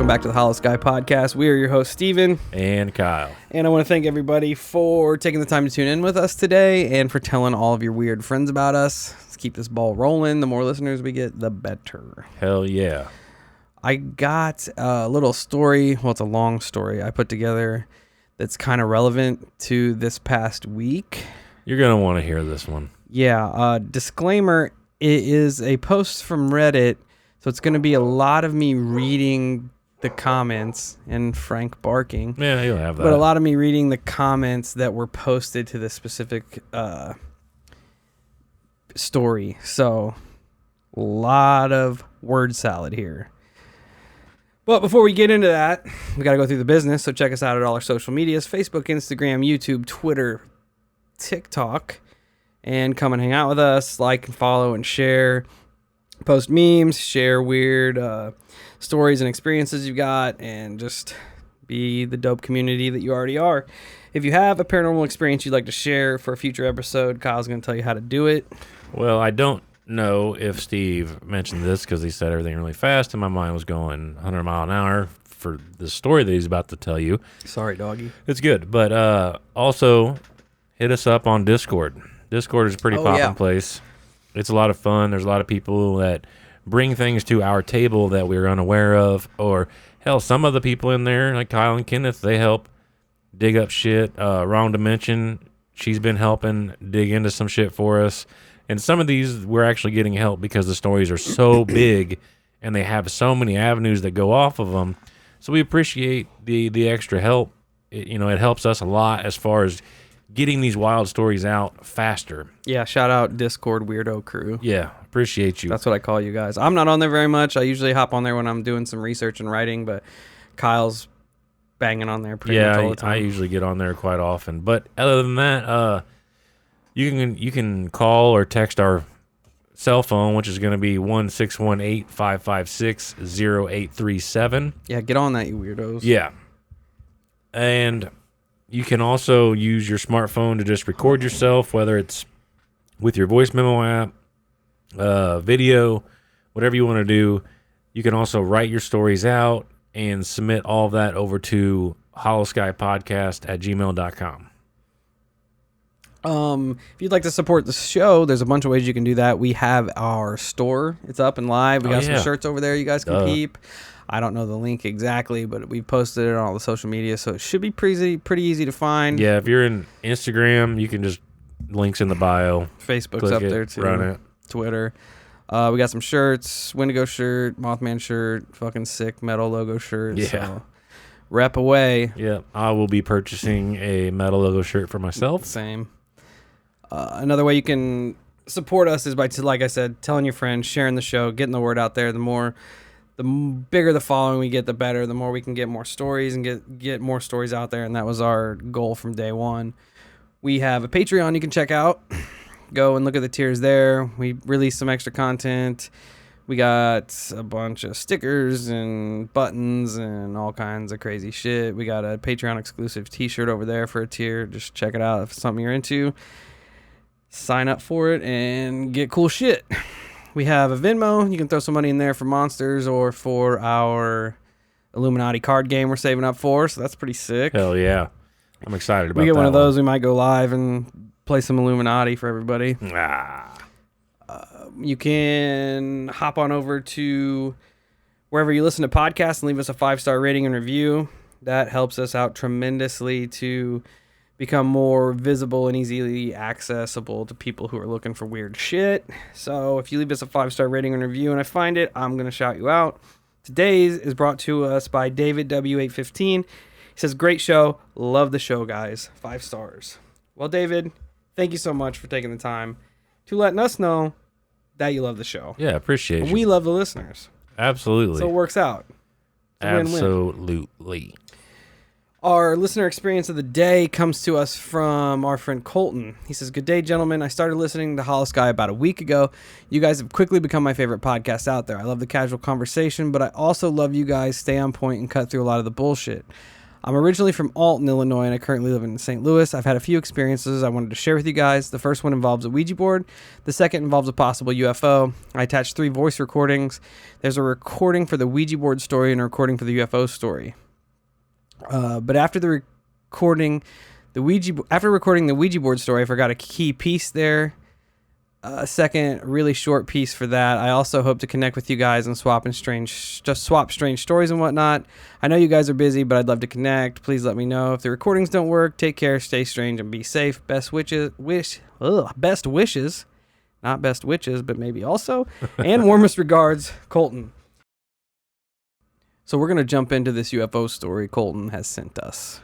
welcome back to the Hollow Sky Podcast. We are your hosts, Steven. And Kyle. And I want to thank everybody for taking the time to tune in with us today and for telling all of your weird friends about us. Let's keep this ball rolling. The more listeners we get, the better. Hell yeah. I got a little story. Well, it's a long story I put together that's kind of relevant to this past week. You're going to want to hear this one. Yeah. Disclaimer, it is a post from Reddit. So it's going to be a lot of me reading the comments and Frank barking. Yeah, you'll have that. But a lot of me reading the comments that were posted to this specific story. So a lot of word salad here. But before we get into that, we got to go through the business. So check us out at all our social medias, Facebook, Instagram, YouTube, Twitter, TikTok. And come and hang out with us. Like and follow and share. Post memes, share weird stories and experiences you've got, and just be the dope community that you already are. If you have a paranormal experience you'd like to share for a future episode, Kyle's going to tell you how to do it. Well, I don't know if Steve mentioned this because he said everything really fast, and my mind was going 100 mile an hour for the story that he's about to tell you. Sorry, doggy. It's good, but also hit us up on Discord. Discord is a pretty poppin' place. It's a lot of fun. There's a lot of people that bring things to our table that we're unaware of. Or, hell, some of the people in there, like Kyle and Kenneth, they help dig up shit. Wrong Dimension, she's been helping dig into some shit for us. And some of these, we're actually getting help because the stories are so big and they have so many avenues that go off of them. So we appreciate the extra help. It helps us a lot as far as getting these wild stories out faster. Yeah, shout out Discord Weirdo Crew. Yeah, appreciate you. That's what I call you guys. I'm not on there very much. I usually hop on there when I'm doing some research and writing, but Kyle's banging on there pretty much all the time. I usually get on there quite often. But other than that, you can call or text our cell phone, which is going to be 1-618-556-0837. Yeah, get on that, you weirdos. Yeah. And you can also use your smartphone to just record yourself, whether it's with your voice memo app, video, whatever you want to do. You can also write your stories out and submit all of that over to hollowskypodcast@gmail.com. If you'd like to support the show, there's a bunch of ways you can do that. We have our store. It's up and live. We got some shirts over there you guys can keep. I don't know the link exactly, but we posted it on all the social media, so it should be pretty easy to find. Yeah, if you're in Instagram, you can just links in the bio. Facebook's up there too. Run it. Twitter. We got some shirts, Wendigo shirt, Mothman shirt, fucking sick metal logo shirt. Yeah. So rep away. Yeah, I will be purchasing a metal logo shirt for myself. Same. Another way you can support us is by, like I said, telling your friends, sharing the show, getting the word out there. The bigger the following we get, the better. The more we can get more stories and get more stories out there, and that was our goal from day one. We have a Patreon you can check out. Go and look at the tiers there. We release some extra content. We got a bunch of stickers and buttons and all kinds of crazy shit. We got a Patreon exclusive t-shirt over there for a tier. Just check it out if it's something you're into. Sign up for it and get cool shit. We have a Venmo. You can throw some money in there for monsters or for our Illuminati card game we're saving up for. So that's pretty sick. Hell yeah. I'm excited about that. We get one of those, we might go live and play some Illuminati for everybody. You can hop on over to wherever you listen to podcasts and leave us a 5-star rating and review. That helps us out tremendously to become more visible and easily accessible to people who are looking for weird shit. So if you leave us a 5-star rating and review and I find it, I'm going to shout you out. Today's is brought to us by David W815. He says, great show. Love the show, guys. 5 stars. Well, David, thank you so much for taking the time to letting us know that you love the show. Yeah, appreciate you. We love the listeners. Absolutely. So it works out. It's a win-win. Absolutely. Our listener experience of the day comes to us from our friend Colton. He says, good day, gentlemen. I started listening to Hollow Sky about a week ago. You guys have quickly become my favorite podcast out there. I love the casual conversation, but I also love you guys stay on point and cut through a lot of the bullshit. I'm originally from Alton, Illinois, and I currently live in St. Louis. I've had a few experiences I wanted to share with you guys. The first one involves a Ouija board. The second involves a possible UFO. I attached 3 voice recordings. There's a recording for the Ouija board story and a recording for the UFO story. But after recording the Ouija board story, I forgot a key piece there. A second really short piece for that. I also hope to connect with you guys and swap strange stories and whatnot. I know you guys are busy, but I'd love to connect. Please let me know if the recordings don't work. Take care, stay strange, and be safe. Best wishes, not best witches, but maybe also. And warmest regards, Colton. So we're going to jump into this UFO story Colton has sent us.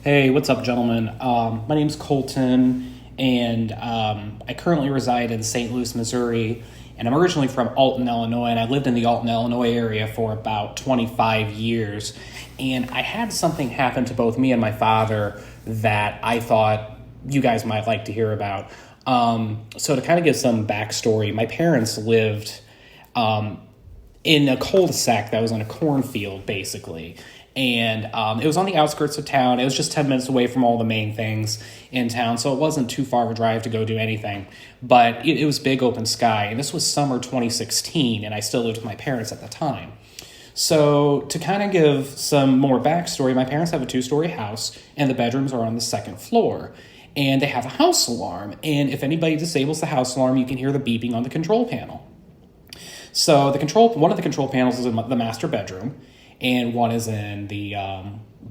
Hey, what's up, gentlemen? My name's Colton, and I currently reside in St. Louis, Missouri, and I'm originally from Alton, Illinois, and I lived in the Alton, Illinois area for about 25 years, and I had something happen to both me and my father that I thought you guys might like to hear about. So to kind of give some backstory, my parents lived in a cul-de-sac that was on a cornfield, basically. And it was on the outskirts of town. It was just 10 minutes away from all the main things in town, so it wasn't too far of a drive to go do anything. But it was big open sky, and this was summer 2016, and I still lived with my parents at the time. So to kind of give some more backstory, my parents have a 2-story house, and the bedrooms are on the 2nd floor. And they have a house alarm, and if anybody disables the house alarm, you can hear the beeping on the control panel. So one of the control panels is in the master bedroom, and one is in the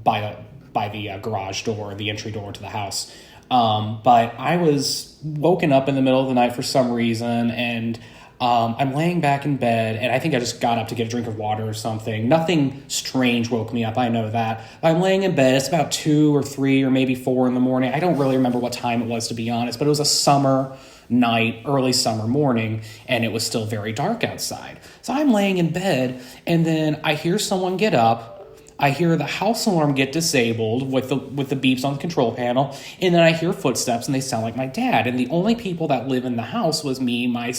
by the garage door, the entry door to the house. But I was woken up in the middle of the night for some reason, and I'm laying back in bed, and I think I just got up to get a drink of water or something. Nothing strange woke me up, I know that. I'm laying in bed. It's about 2 or 3 or maybe 4 in the morning. I don't really remember what time it was, to be honest, but it was a summer night, early summer morning, and it was still very dark outside. So I'm laying in bed, and then I hear someone get up. I hear the house alarm get disabled with the beeps on the control panel, and then I hear footsteps, and they sound like my dad. And the only people that live in the house was me, my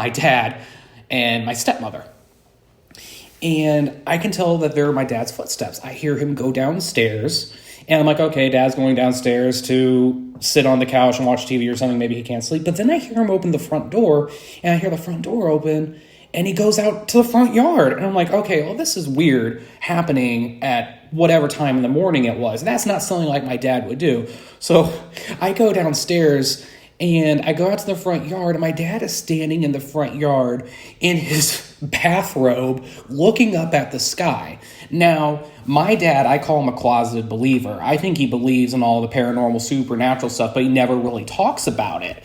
dad, and my stepmother. And I can tell that they're my dad's footsteps. I hear him go downstairs, and I'm like, okay, Dad's going downstairs to sit on the couch and watch TV or something. Maybe he can't sleep. But then I hear him open the front door, and I hear the front door open, and he goes out to the front yard. And I'm like, okay, well, this is weird happening at whatever time in the morning it was. That's not something like my dad would do. So I go downstairs, and I go out to the front yard, and my dad is standing in the front yard in his bathrobe looking up at the sky. Now, my dad, I call him a closeted believer. I think he believes in all the paranormal, supernatural stuff, but he never really talks about it.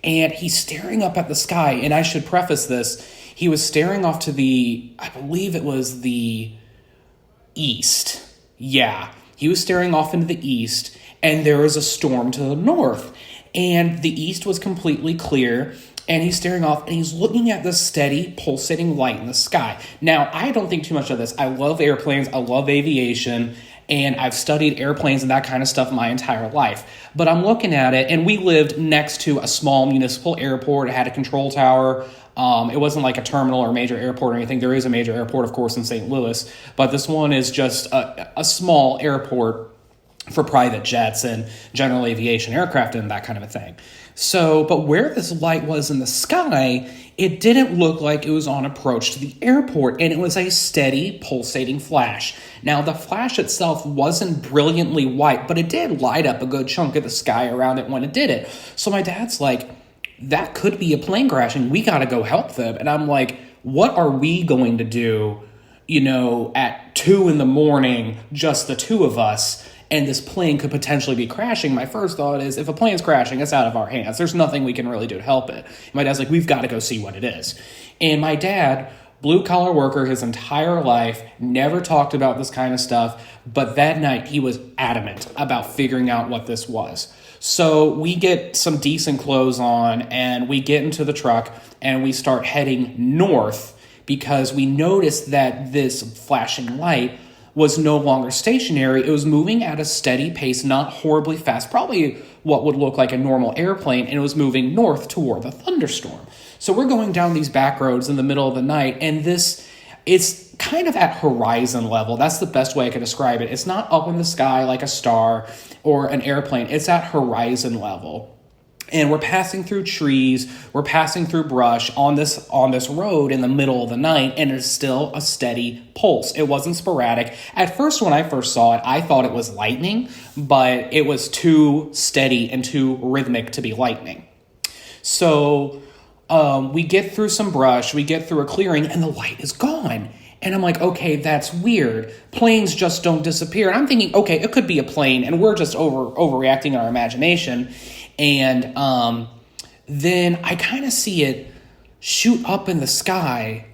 And he's staring up at the sky, and I should preface this, he was staring off to I believe it was the east. Yeah, he was staring off into the east, and there was a storm to the north. And the east was completely clear, and he's staring off, and he's looking at the steady, pulsating light in the sky. Now, I don't think too much of this. I love airplanes. I love aviation, and I've studied airplanes and that kind of stuff my entire life. But I'm looking at it, and we lived next to a small municipal airport. It had a control tower. It wasn't like a terminal or a major airport or anything. There is a major airport, of course, in St. Louis, but this one is just a small airport for private jets and general aviation aircraft and that kind of a thing. So, but where this light was in the sky, it didn't look like it was on approach to the airport, and it was a steady, pulsating flash. Now, the flash itself wasn't brilliantly white, but it did light up a good chunk of the sky around it when it did it. So my dad's like, that could be a plane crashing. We got to go help them. And I'm like, what are we going to do, at 2 a.m, just the two of us, and this plane could potentially be crashing? My first thought is, if a plane's crashing, it's out of our hands. There's nothing we can really do to help it. My dad's like, we've got to go see what it is. And my dad, blue-collar worker his entire life, never talked about this kind of stuff, but that night he was adamant about figuring out what this was. So we get some decent clothes on, and we get into the truck, and we start heading north because we noticed that this flashing light was no longer stationary. It was moving at a steady pace, not horribly fast, probably what would look like a normal airplane, and it was moving north toward the thunderstorm. So we're going down these back roads in the middle of the night, and this It's kind of at horizon level. That's the best way I could describe it. It's not up in the sky like a star or an airplane. It's at horizon level. And we're passing through trees, we're passing through brush on this road in the middle of the night, and it's still a steady pulse. It wasn't sporadic. At first, when I first saw it, I thought it was lightning, but it was too steady and too rhythmic to be lightning. So we get through some brush, we get through a clearing, and the light is gone. And I'm like, okay, that's weird. Planes just don't disappear. And I'm thinking, okay, it could be a plane, and we're just overreacting in our imagination. And then I kind of see it shoot up in the sky,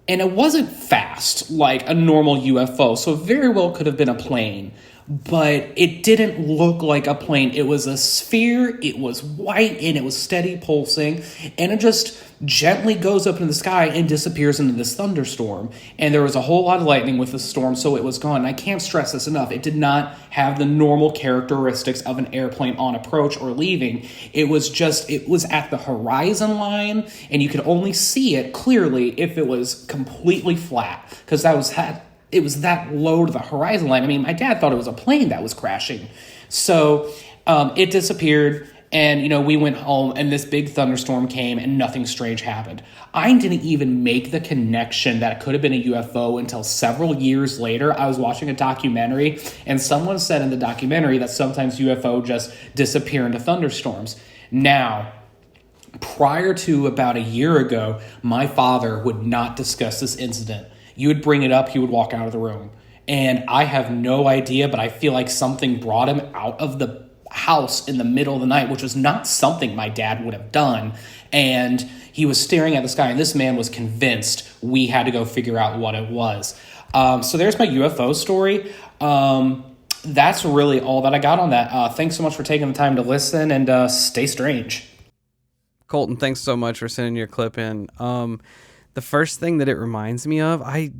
and it wasn't fast like a normal UFO, so it very well could have been a plane, but it didn't look like a plane. It was a sphere, it was white, and it was steady pulsing, and it just gently goes up in the sky and disappears into this thunderstorm. And there was a whole lot of lightning with the storm, so it was gone. And I can't stress this enough. It did not have the normal characteristics of an airplane on approach or leaving. It was at the horizon line, and you could only see it clearly if it was completely flat, because it was that low to the horizon line. I mean, my dad thought it was a plane that was crashing. So it disappeared. And, we went home, and this big thunderstorm came, and nothing strange happened. I didn't even make the connection that it could have been a UFO until several years later. I was watching a documentary, and someone said in the documentary that sometimes UFO just disappear into thunderstorms. Now, prior to about a year ago, my father would not discuss this incident. You would bring it up, he would walk out of the room. And I have no idea, but I feel like something brought him out of the house in the middle of the night, which was not something my dad would have done. And he was staring at the sky, and this man was convinced we had to go figure out what it was. So there's my UFO story. That's really all that I got on that. Thanks so much for taking the time to listen, and stay strange. Colton, thanks so much for sending your clip in. The first thing that it reminds me of, I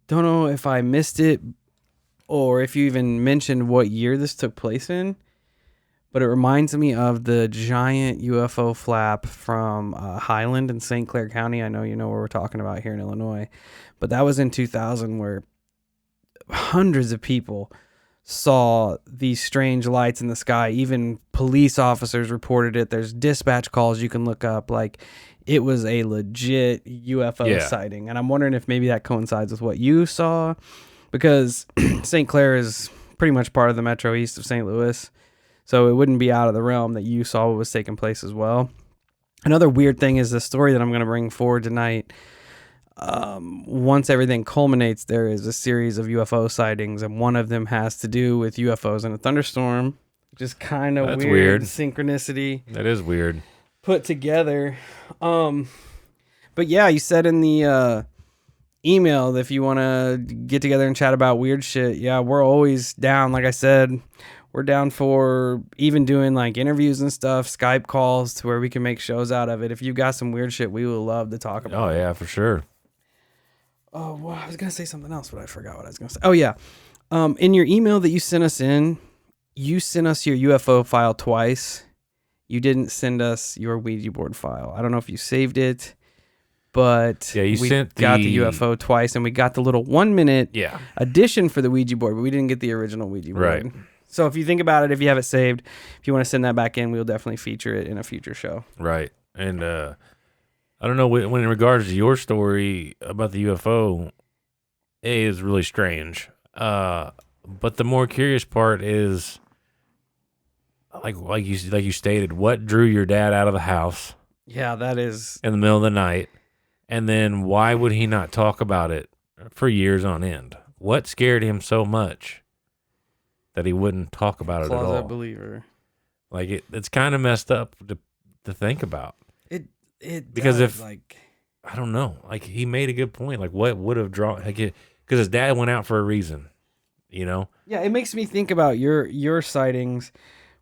don't know if I missed it or if you even mentioned what year this took place in, but it reminds me of the giant UFO flap from Highland in St. Clair County. I know you know where we're talking about here in Illinois, but that was in 2000, where hundreds of people saw these strange lights in the sky. Even police officers reported it. There's dispatch calls you can look up. Like, it was a legit UFO sighting. And I'm wondering if maybe that coincides with what you saw, because St. Clair is pretty much part of the metro east of St. Louis. So it wouldn't be out of the realm that you saw what was taking place as well. Another weird thing is the story that I'm going to bring forward tonight. Once everything culminates, there is a series of UFO sightings, and one of them has to do with UFOs in a thunderstorm, which is kind of weird. Synchronicity. That is weird. Put together. But yeah, you said in the email that if you want to get together and chat about weird shit, yeah, we're always down. Like I said, we're down for even doing like interviews and stuff, Skype calls to where we can make shows out of it. If you got some weird shit, we will love to talk about it. Oh, yeah, for sure. Oh, well, I was going to say something else, but I forgot what I was going to say. Oh, yeah. In your email that you sent us you sent us your UFO file twice. You didn't send us your Ouija board file. I don't know if you saved it, but yeah, we got the UFO twice, and we got the little 1 minute addition for the Ouija board, but we didn't get the original Ouija board. Right. So if you think about it, if you have it saved, if you want to send that back in, we'll definitely feature it in a future show. Right. And I don't know, when in regards to your story about the UFO, it is really strange. But the more curious part is, like you stated, what drew your dad out of the house? Yeah, that is in the middle of the night, and then why would he not talk about it for years on end? What scared him so much that he wouldn't talk about it at all? Closet believer. Like, it's kind of messed up to think about. It because does, if I don't know, like, he made a good point. Like, what would have drawn? Like, because his dad went out for a reason, you know. Yeah, it makes me think about your sightings,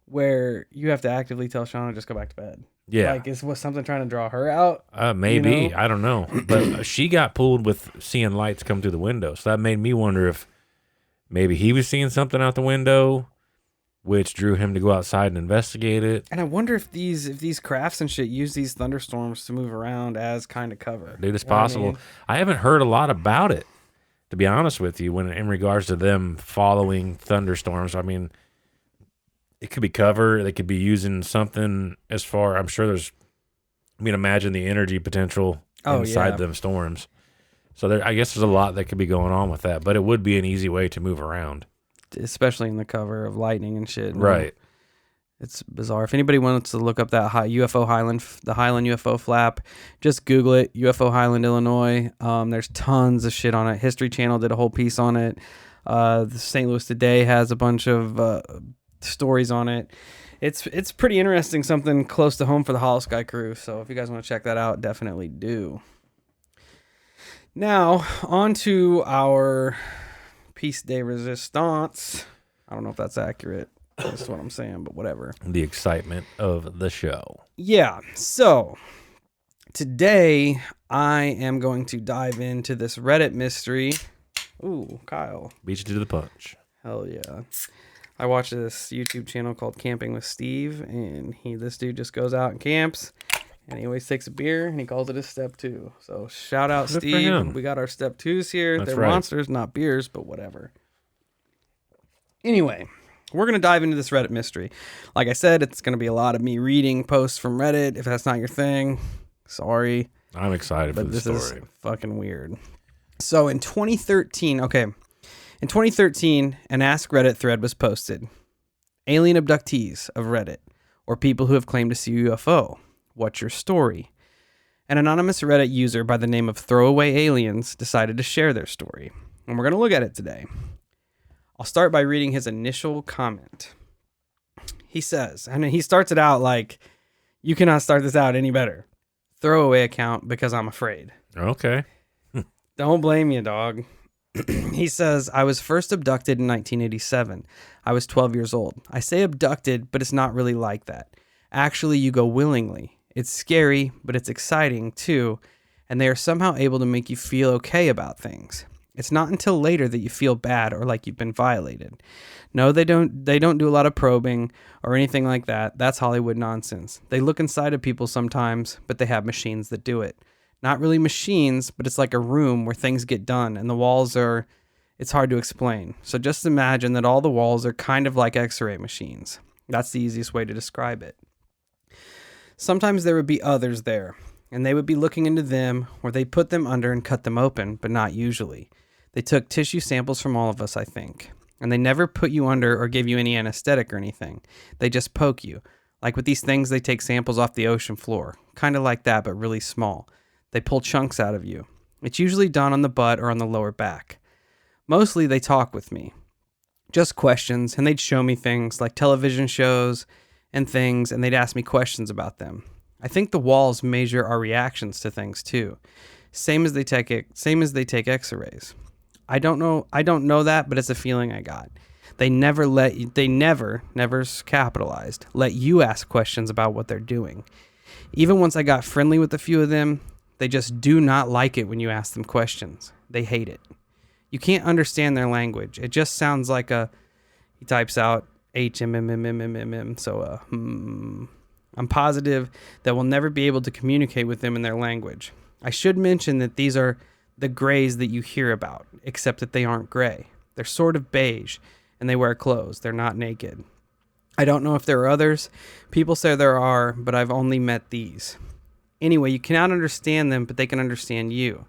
where you have to actively tell Shauna just go back to bed. Yeah, like, was something trying to draw her out? Maybe, you know? I don't know, but she got pulled with seeing lights come through the window, so that made me wonder if maybe he was seeing something out the window, which drew him to go outside and investigate it. And I wonder if these crafts and shit use these thunderstorms to move around as kind of cover. Dude, it's possible. I haven't heard a lot about it, to be honest with you, when in regards to them following thunderstorms. I mean, it could be cover. They could be using something as far. I'm sure there's. I mean, imagine the energy potential inside them storms. So I guess there's a lot that could be going on with that, but it would be an easy way to move around, especially in the cover of lightning and shit. Right. It's bizarre. If anybody wants to look up that UFO Highland, the Highland UFO flap, just Google it. UFO Highland, Illinois. There's tons of shit on it. History Channel did a whole piece on it. The St. Louis Today has a bunch of stories on it. It's pretty interesting, something close to home for the Hollow Sky crew. So if you guys want to check that out, definitely do. Now, on to our piece de resistance. I don't know if that's accurate. That's what I'm saying, but whatever. The excitement of the show. Yeah, so today I am going to dive into this Reddit mystery. Ooh, Kyle. Beat you to the punch. Hell yeah. I watch this YouTube channel called Camping with Steve, and this dude just goes out and camps, and he always takes a beer, and he calls it his step two. So shout out, Good Steve. We got our step twos here. That's They're right. monsters, not beers, but whatever. Anyway, we're going to dive into this Reddit mystery. Like I said, it's going to be a lot of me reading posts from Reddit. If that's not your thing, sorry. I'm excited for the story. This is fucking weird. So in 2013, in 2013, an Ask Reddit thread was posted. Alien abductees of Reddit, or people who have claimed to see UFO. What's your story? An anonymous Reddit user by the name of Throwaway Aliens decided to share their story, and we're going to look at it today. I'll start by reading his initial comment. He says, and he starts it out like, you cannot start this out any better. Throwaway account because I'm afraid. Okay. Don't blame you, dog. He says, I was first abducted in 1987. I was 12 years old. I say abducted, but it's not really like that. Actually, you go willingly. It's scary, but it's exciting too, and they are somehow able to make you feel okay about things. It's not until later that you feel bad or like you've been violated. No, they don't do a lot of probing or anything like that. That's Hollywood nonsense. They look inside of people sometimes, but they have machines that do it. Not really machines, but it's like a room where things get done, and the walls it's hard to explain. So just imagine that all the walls are kind of like X-ray machines. That's the easiest way to describe it. Sometimes there would be others there, and they would be looking into them, or they'd put them under and cut them open, but not usually. They took tissue samples from all of us, I think. And they never put you under or give you any anesthetic or anything. They just poke you. Like with these things, they take samples off the ocean floor. Kind of like that, but really small. They pull chunks out of you. It's usually done on the butt or on the lower back. Mostly they talk with me. Just questions, and they'd show me things like television shows and things, and they'd ask me questions about them. I think the walls measure our reactions to things too. Same as they take X-rays. I don't know that, but it's a feeling I got. They never capitalized, let you ask questions about what they're doing. Even once I got friendly with a few of them, they just do not like it when you ask them questions. They hate it. You can't understand their language. It just sounds like he types out HMMMMMM. So, I'm positive that we'll never be able to communicate with them in their language. I should mention that these are the grays that you hear about, except that they aren't gray. They're sort of beige, and they wear clothes. They're not naked. I don't know if there are others. People say there are, but I've only met these. Anyway, you cannot understand them, but they can understand you.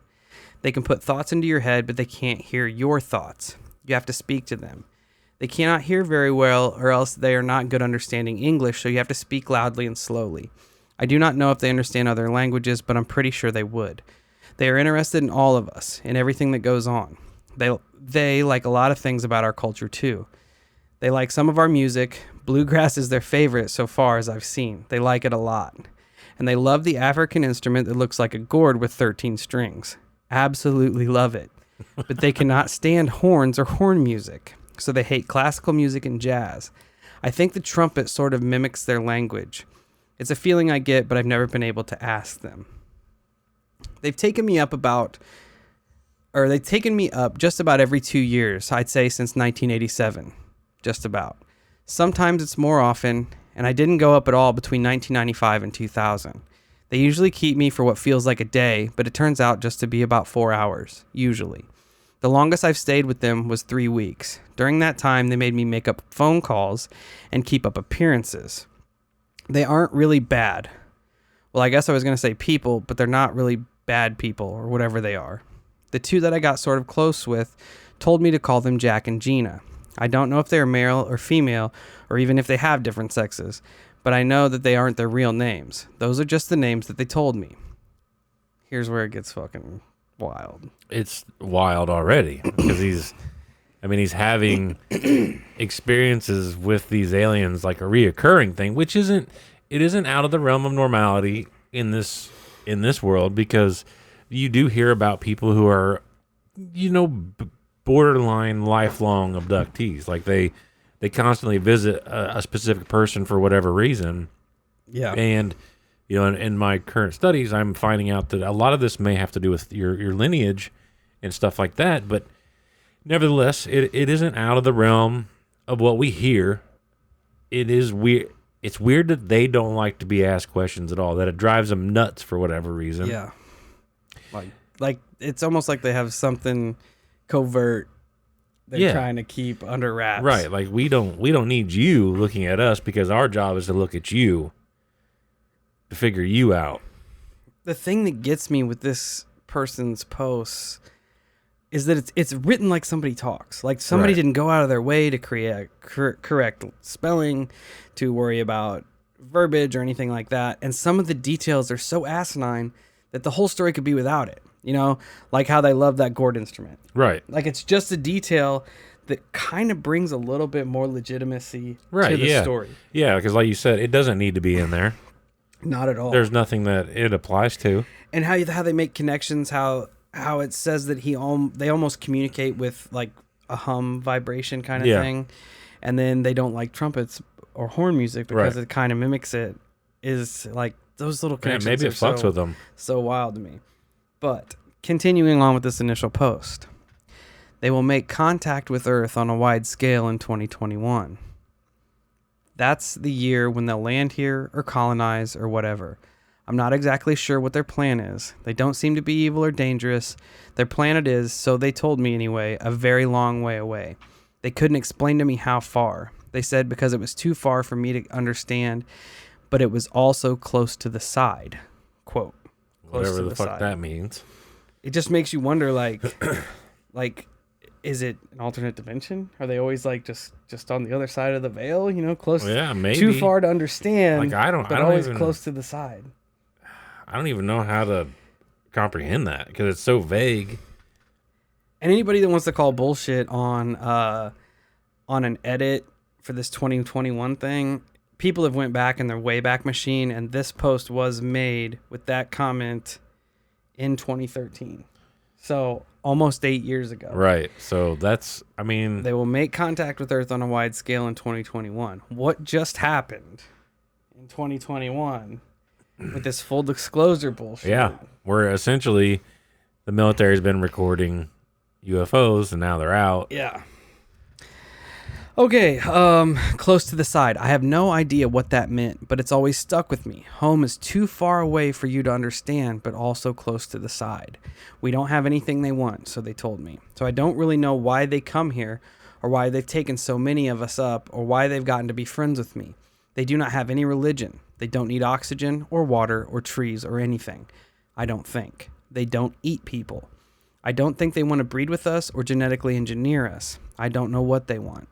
They can put thoughts into your head, but they can't hear your thoughts. You have to speak to them. They cannot hear very well, or else they are not good understanding English, so you have to speak loudly and slowly. I do not know if they understand other languages, but I'm pretty sure they would. They are interested in all of us, in everything that goes on. They like a lot of things about our culture too. They like some of our music. Bluegrass is their favorite so far as I've seen. They like it a lot. And they love the African instrument that looks like a gourd with 13 strings. Absolutely love it. But they cannot stand horns or horn music, so they hate classical music and jazz. I think the trumpet sort of mimics their language. It's a feeling I get, but I've never been able to ask them. They've taken me up just about every 2 years, I'd say since 1987. Just about. Sometimes it's more often, and I didn't go up at all between 1995 and 2000. They usually keep me for what feels like a day, but it turns out just to be about 4 hours, usually. The longest I've stayed with them was 3 weeks. During that time, they made me make up phone calls and keep up appearances. They aren't really bad. Well, I guess I was going to say people, but they're not really bad people or whatever they are. The two that I got sort of close with told me to call them Jack and Gina. I don't know if they're male or female or even if they have different sexes, but I know that they aren't their real names. Those are just the names that they told me. Here's where it gets fucking wild. It's wild already because he's having experiences with these aliens like a reoccurring thing, which isn't out of the realm of normality in this world, because you do hear about people who are, borderline lifelong abductees. Like they constantly visit a specific person for whatever reason. Yeah. And, in my current studies, I'm finding out that a lot of this may have to do with your lineage and stuff like that. But nevertheless, it isn't out of the realm of what we hear. It is weird. It's weird that they don't like to be asked questions at all, that it drives them nuts for whatever reason. Yeah. Like it's almost like they have something covert they're trying to keep under wraps. Right. Like we don't need you looking at us, because our job is to look at you to figure you out. The thing that gets me with this person's posts is that it's written like somebody talks. Like somebody didn't go out of their way to create correct spelling, to worry about verbiage or anything like that. And some of the details are so asinine that the whole story could be without it. Like how they love that gourd instrument. Right. Like it's just a detail that kind of brings a little bit more legitimacy to the story. Yeah, because like you said, it doesn't need to be in there. Not at all. There's nothing that it applies to. And how they make connections, how it says that they almost communicate with like a hum vibration kind of thing. And then they don't like trumpets or horn music because it kind of mimics it. Is like those little connections. Maybe it fucks with them. So wild to me. But continuing on with this initial post, they will make contact with Earth on a wide scale in 2021. That's the year when they'll land here or colonize or whatever. I'm not exactly sure what their plan is. They don't seem to be evil or dangerous. Their planet is, so they told me anyway, a very long way away. They couldn't explain to me how far. They said because it was too far for me to understand, but it was also close to the side. Quote. Whatever the fuck that means. It just makes you wonder, like, is it an alternate dimension? Are they always like just on the other side of the veil? Close. Yeah, maybe. Too far to understand. Like I don't always even, close to the side. I don't even know how to comprehend that because it's so vague. And anybody that wants to call bullshit on an edit for this 2021 thing, people have went back in their Wayback Machine, and this post was made with that comment in 2013. So almost 8 years ago. Right. So that's, they will make contact with Earth on a wide scale in 2021. What just happened in 2021 with this full disclosure bullshit? Yeah. Where essentially the military's been recording UFOs and now they're out. Yeah. Okay, close to the side. I have no idea what that meant, but it's always stuck with me. Home is too far away for you to understand, but also close to the side. We don't have anything they want, so they told me. So I don't really know why they come here, or why they've taken so many of us up, or why they've gotten to be friends with me. They do not have any religion. They don't need oxygen, or water, or trees, or anything. I don't think. They don't eat people. I don't think they want to breed with us, or genetically engineer us. I don't know what they want.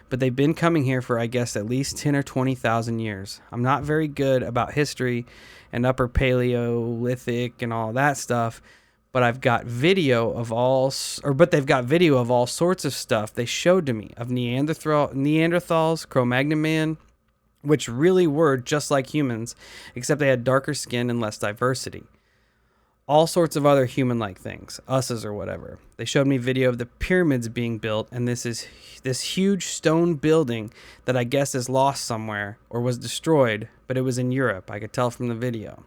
But they've been coming here for, I guess, at least 10 or 20,000 years. I'm not very good about history and Upper Paleolithic and all that stuff, but they've got video of all sorts of stuff they showed to me of Neanderthals, Cro-Magnon man, which really were just like humans, except they had darker skin and less diversity. All sorts of other human-like things, us's or whatever. They showed me video of the pyramids being built, and this huge stone building that I guess is lost somewhere or was destroyed, but it was in Europe. I could tell from the video.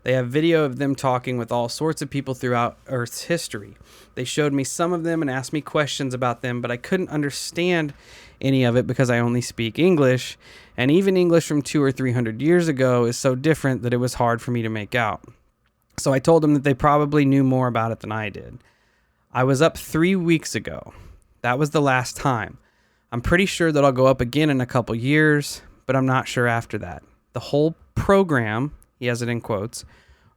They have video of them talking with all sorts of people throughout Earth's history. They showed me some of them and asked me questions about them, but I couldn't understand any of it because I only speak English, and even English from 200 or 300 years ago is so different that it was hard for me to make out. So I told them that they probably knew more about it than I did. I was up 3 weeks ago. That was the last time. I'm pretty sure that I'll go up again in a couple years, but I'm not sure after that. The whole program, he has it in quotes,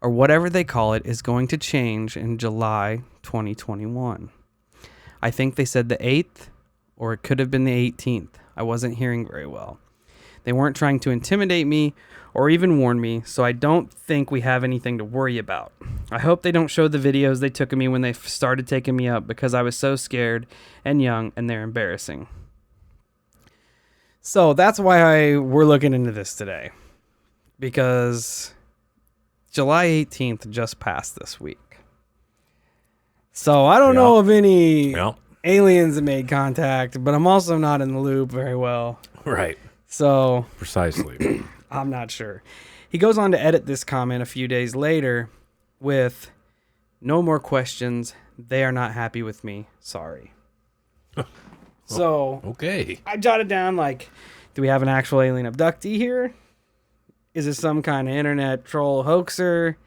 or whatever they call it, is going to change in July 2021. I think they said the 8th, or it could have been the 18th. I wasn't hearing very well. They weren't trying to intimidate me or even warn me, so I don't think we have anything to worry about. I hope they don't show the videos they took of me when they started taking me up, because I was so scared and young, and they're embarrassing. So that's why we're looking into this today, because July 18th just passed this week. So I don't know of any aliens that made contact, but I'm also not in the loop very well. Right. So precisely. I'm not sure. He goes on to edit this comment a few days later with, "No more questions. They are not happy with me. Sorry." So okay. I jotted down, like, do we have an actual alien abductee here? Is it some kind of internet troll hoaxer?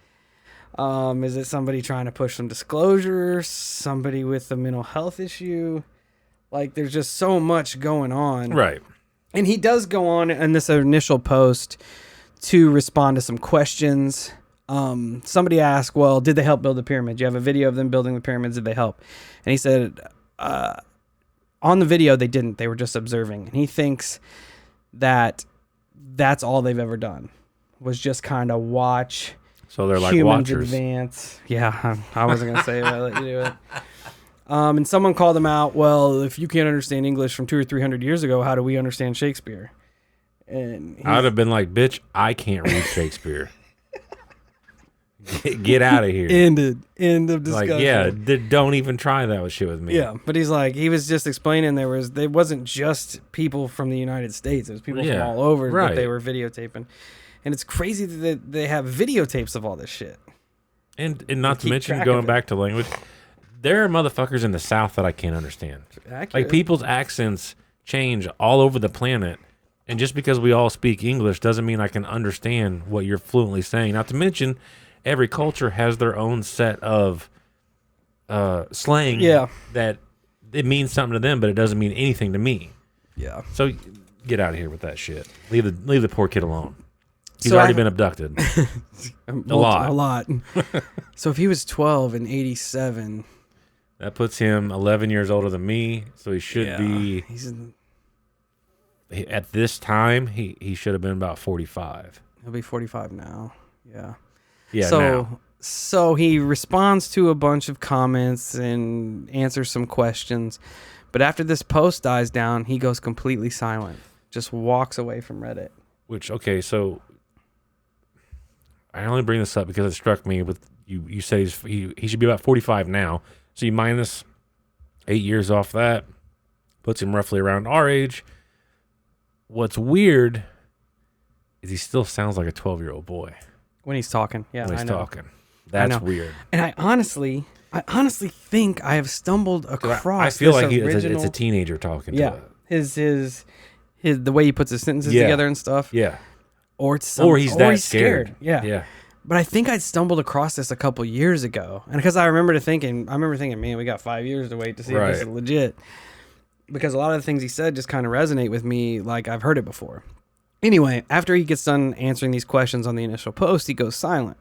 Is it somebody trying to push some disclosure? Somebody with a mental health issue? Like, there's just so much going on. Right. And he does go on in this initial post to respond to some questions. Somebody asked, well, did they help build the pyramid? You have a video of them building the pyramids. Did they help? And he said, on the video, they didn't. They were just observing. And he thinks that that's all they've ever done, was just kind of watch. So they're like humans watchers. Advance. Yeah, I wasn't going to say it, but I'll let you do it. And someone called them out, well, if you can't understand English from 200 or 300 years ago, how do we understand Shakespeare? And I'd have been like, bitch, I can't read Shakespeare. Get out of here. End of discussion. Like, yeah, don't even try that shit with me. Yeah, but he's like, he was just explaining they wasn't just people from the United States. It was people from all over that they were videotaping. And it's crazy that they have videotapes of all this shit. And not to mention, going back to language, there are motherfuckers in the South that I can't understand. Accurate. Like, people's accents change all over the planet. And just because we all speak English doesn't mean I can understand what you're fluently saying. Not to mention, every culture has their own set of slang that it means something to them, but it doesn't mean anything to me. Yeah. So get out of here with that shit. Leave the poor kid alone. He's already been abducted. A lot. So if he was 12 in 87... That puts him 11 years older than me, so he should be... At this time, he should have been about 45. He'll be 45 now. Yeah. Yeah, So he responds to a bunch of comments and answers some questions. But after this post dies down, he goes completely silent. Just walks away from Reddit. Which, okay, so... I only bring this up because it struck me with... You say he should be about 45 now. So you minus 8 years off that. Puts him roughly around our age. What's weird is he still sounds like a 12-year-old boy. When he's talking. Yeah, when he's talking. That's weird. And I honestly think I have stumbled across I feel like original... it's a teenager talking to it. His the way he puts his sentences together and stuff. Yeah. Or it's he's scared. Yeah. But I think I stumbled across this a couple years ago. And because I remember thinking, man, we got 5 years to wait to see if this is legit. Because a lot of the things he said just kind of resonate with me like I've heard it before. Anyway, after he gets done answering these questions on the initial post, he goes silent.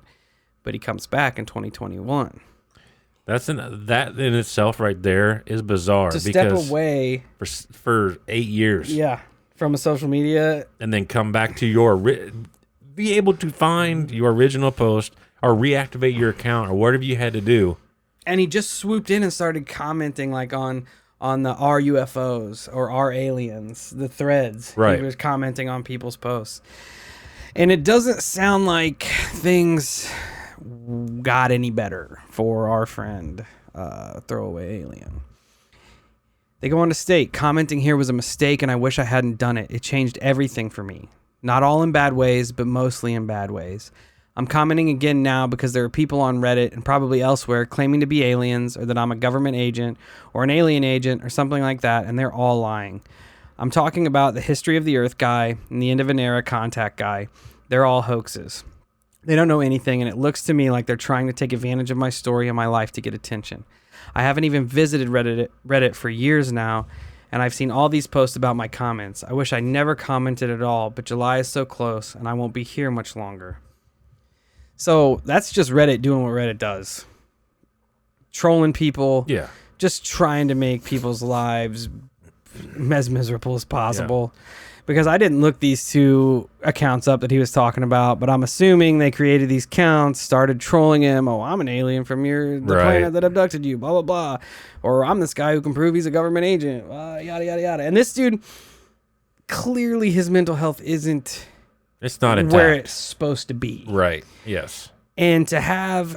But he comes back in 2021. That in itself right there is bizarre. To step away for 8 years. Yeah, from a social media. And then come back to be able to find your original post or reactivate your account or whatever you had to do. And he just swooped in and started commenting like on the our UFOs or our aliens, the threads. Right. He was commenting on people's posts. And it doesn't sound like things got any better for our friend, Throwaway Alien. They go on to state, commenting here was a mistake and I wish I hadn't done it. It changed everything for me. Not all in bad ways, but mostly in bad ways. I'm commenting again now because there are people on Reddit and probably elsewhere claiming to be aliens or that I'm a government agent or an alien agent or something like that, and they're all lying. I'm talking about the history of the Earth guy and the end of an era contact guy. They're all hoaxes. They don't know anything, and it looks to me like they're trying to take advantage of my story and my life to get attention. I haven't even visited Reddit for years now, and I've seen all these posts about my comments. I wish I never commented at all, but July is so close, and I won't be here much longer. So that's just Reddit doing what Reddit does. Trolling people. Yeah. Just trying to make people's lives as miserable as possible. Yeah. Because I didn't look these two accounts up that he was talking about, but I'm assuming they created these accounts, started trolling him. Oh, I'm an alien from the planet that abducted you, blah, blah, blah. Or I'm this guy who can prove he's a government agent, yada, yada, yada. And this dude, clearly his mental health isn't it's not intact. Where it's supposed to be. Right, yes. And to have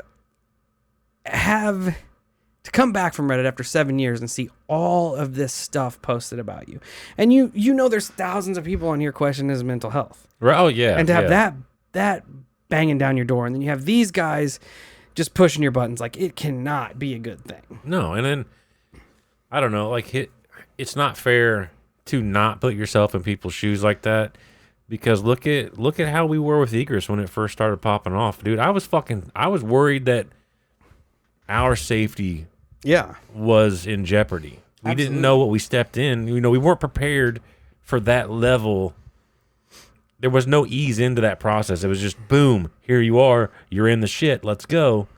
to come back from Reddit after 7 years and see all of this stuff posted about you. And you know there's thousands of people on here questioning his mental health. Right. Oh, yeah. And to have that banging down your door, and then you have these guys just pushing your buttons, like, it cannot be a good thing. No, and then, I don't know, like, it's not fair to not put yourself in people's shoes like that, because look at how we were with Egress when it first started popping off. Dude, I was worried that our safety was in jeopardy. We didn't know what we stepped in. You know, we weren't prepared for that level. There was no ease into that process. It was just, boom, here you are. You're in the shit. Let's go.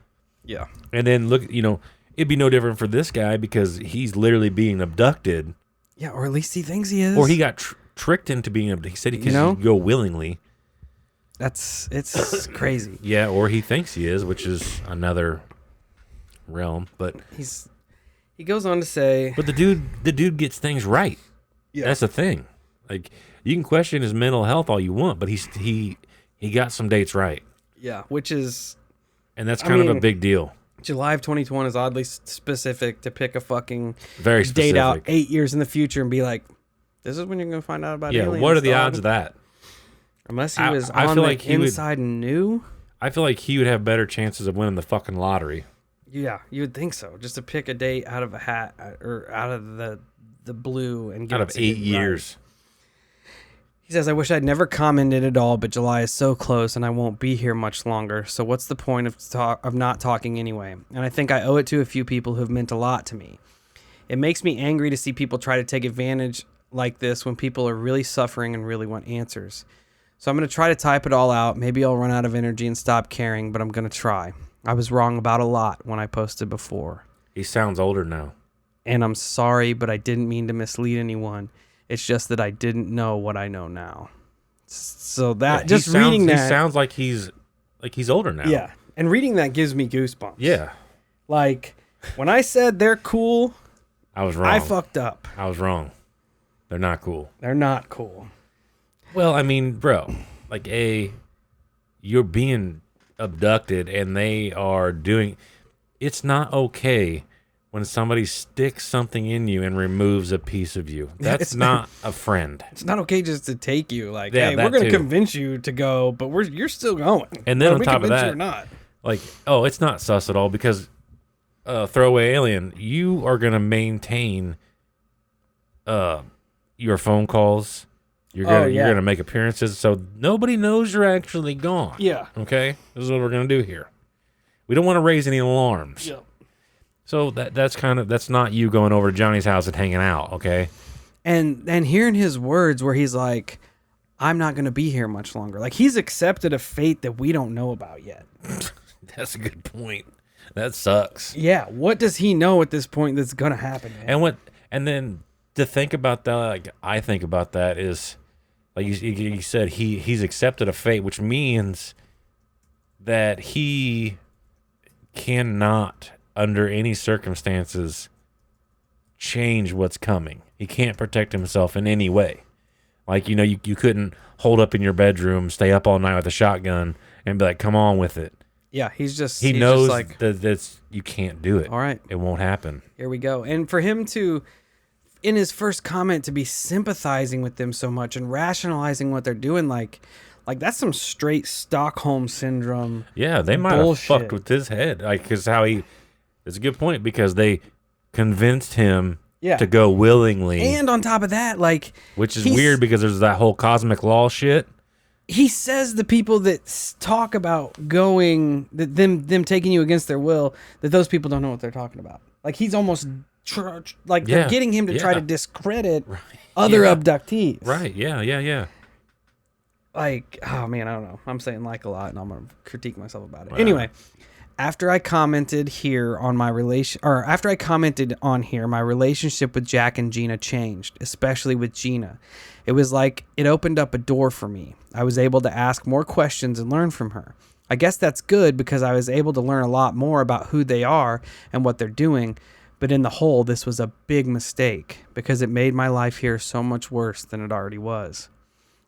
Yeah. And then look, you know, it'd be no different for this guy because he's literally being abducted. Yeah, or at least he thinks he is. Or he got tricked into being abducted. He said he could go willingly. It's crazy. Yeah, or he thinks he is, which is another realm. But he goes on to say, but the dude gets things right. Yeah, that's the thing. Like, you can question his mental health all you want, but he got some dates right. Yeah, which is, and that's kind of a big deal. July of 2021 is oddly specific to pick a fucking very specific date out 8 years in the future and be like, this is when you're going to find out about aliens. Yeah, what are the odds of that? Unless he was on the inside and knew. I feel like he would have better chances of winning the fucking lottery. Yeah, you would think so. Just to pick a date out of a hat or out of the blue and get out of 8 years. He says, I wish I'd never commented at all, but July is so close and I won't be here much longer. So what's the point of not talking anyway? And I think I owe it to a few people who have meant a lot to me. It makes me angry to see people try to take advantage like this when people are really suffering and really want answers. So I'm going to try to type it all out. Maybe I'll run out of energy and stop caring, but I'm going to try. I was wrong about a lot when I posted before. He sounds older now. And I'm sorry, but I didn't mean to mislead anyone. It's just that I didn't know what I know now. So that he sounds like he's older now. Yeah. And reading that gives me goosebumps. Yeah. Like, when I said they're cool, I was wrong. I fucked up. I was wrong. They're not cool. They're not cool. Well, I mean, bro, like, you're being abducted and they are doing, it's not okay when somebody sticks something in you and removes a piece of you. That's not a friend. It's not okay just to take you. Like, hey, we're going to convince you to go, but you're still going. And then on top of that, or not. Like, oh, it's not sus at all because throwaway alien, you are going to maintain your phone calls. You're gonna make appearances, so nobody knows you're actually gone. Yeah. Okay? This is what we're gonna do here. We don't want to raise any alarms. Yeah. So that's not you going over to Johnny's house and hanging out, okay? And hearing his words where he's like, I'm not gonna be here much longer. Like, he's accepted a fate that we don't know about yet. That's a good point. That sucks. Yeah. What does he know at this point that's gonna happen to him? And then to think about that, like I think about that is, like you said, he's accepted a fate, which means that he cannot, under any circumstances, change what's coming. He can't protect himself in any way. Like, you know, you couldn't hold up in your bedroom, stay up all night with a shotgun, and be like, come on with it. Yeah, he knows just like, that you can't do it. All right. It won't happen. Here we go. And for him to, in his first comment, to be sympathizing with them so much and rationalizing what they're doing, like Like, that's some straight Stockholm syndrome. Yeah, they might have bullshit. fucked with his head. Like, because how he... It's a good point, because they convinced him to go willingly. And on top of that, like... Which is weird, because there's that whole cosmic law shit. He says the people that talk about going... that them taking you against their will, that those people don't know what they're talking about. Like, he's almost... they're getting him to try to discredit other abductees. Right, yeah. Like, oh man, I don't know. I'm saying like a lot, and I'm gonna critique myself about it. Wow. Anyway, after I commented on my relationship with Jack and Gina changed, especially with Gina. It was like it opened up a door for me. I was able to ask more questions and learn from her. I guess that's good, because I was able to learn a lot more about who they are and what they're doing. But in the whole, this was a big mistake, because it made my life here so much worse than it already was.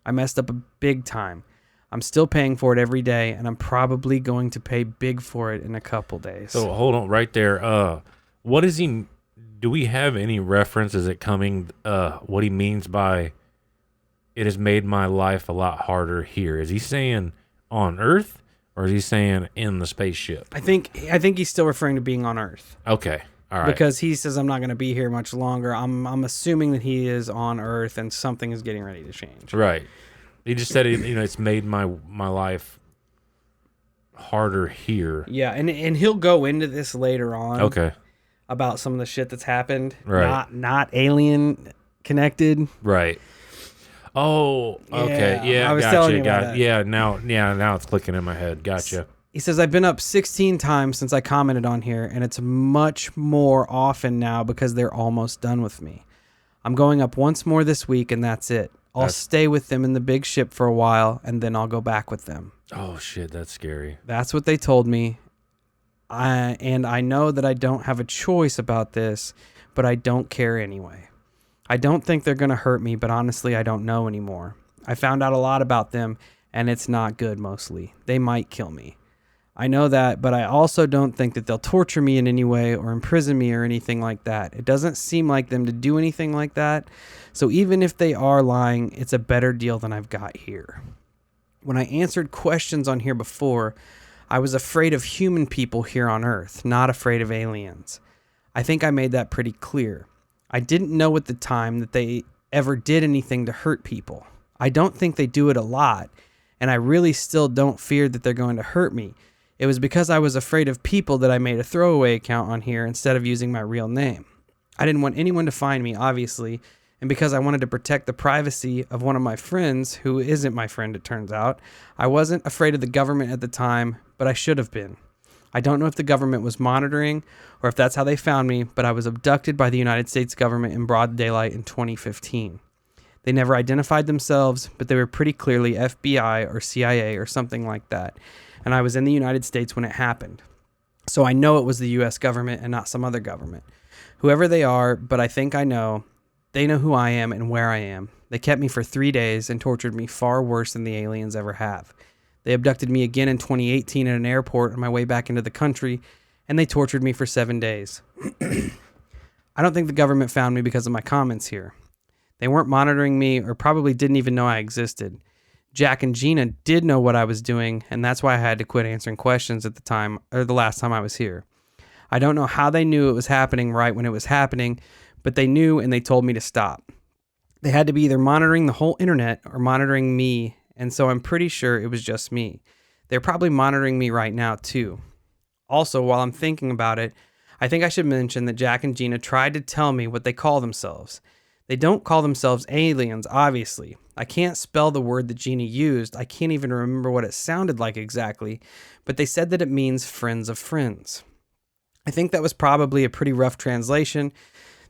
I messed up a big time. I'm still paying for it every day, and I'm probably going to pay big for it in a couple days. So hold on right there. What is he? Do we have any reference? Is it coming? What he means by it has made my life a lot harder here? Is he saying on Earth, or is he saying in the spaceship? I think he's still referring to being on Earth. Okay. All right. Because he says, I'm not going to be here much longer. I'm assuming that he is on Earth and something is getting ready to change. Right. He just said, it's made my life harder here. Yeah, and he'll go into this later on. Okay. About some of the shit that's happened. Right. Not alien connected. Right. Oh, okay. Yeah, I was gotcha. telling you about that. Yeah, now it's clicking in my head. Gotcha. He says, I've been up 16 times since I commented on here, and it's much more often now because they're almost done with me. I'm going up once more this week, and that's it. I'll stay with them in the big ship for a while, and then I'll go back with them. Oh, shit, that's scary. That's what they told me. And I know that I don't have a choice about this, but I don't care anyway. I don't think they're going to hurt me, but honestly, I don't know anymore. I found out a lot about them, and it's not good mostly. They might kill me. I know that, but I also don't think that they'll torture me in any way or imprison me or anything like that. It doesn't seem like them to do anything like that. So even if they are lying, it's a better deal than I've got here. When I answered questions on here before, I was afraid of human people here on Earth, not afraid of aliens. I think I made that pretty clear. I didn't know at the time that they ever did anything to hurt people. I don't think they do it a lot, and I really still don't fear that they're going to hurt me. It was because I was afraid of people that I made a throwaway account on here instead of using my real name. I didn't want anyone to find me, obviously, and because I wanted to protect the privacy of one of my friends, who isn't my friend, it turns out, I wasn't afraid of the government at the time, but I should have been. I don't know if the government was monitoring or if that's how they found me, but I was abducted by the United States government in broad daylight in 2015. They never identified themselves, but they were pretty clearly FBI or CIA or something like that. And I was in the United States when it happened. So I know it was the U.S. government and not some other government. Whoever they are, but I think I know. They know who I am and where I am. They kept me for 3 days and tortured me far worse than the aliens ever have. They abducted me again in 2018 at an airport on my way back into the country, and they tortured me for 7 days. I don't think the government found me because of my comments here. They weren't monitoring me or probably didn't even know I existed. Jack and Gina did know what I was doing, and that's why I had to quit answering questions at the time, or the last time I was here. I don't know how they knew it was happening right when it was happening, but they knew and they told me to stop. They had to be either monitoring the whole internet or monitoring me, and so I'm pretty sure it was just me. They're probably monitoring me right now too. Also, while I'm thinking about it, I think I should mention that Jack and Gina tried to tell me what they call themselves. They don't call themselves aliens, obviously. I can't spell the word that Gina used. I can't even remember what it sounded like exactly, but they said that it means friends of friends. I think that was probably a pretty rough translation.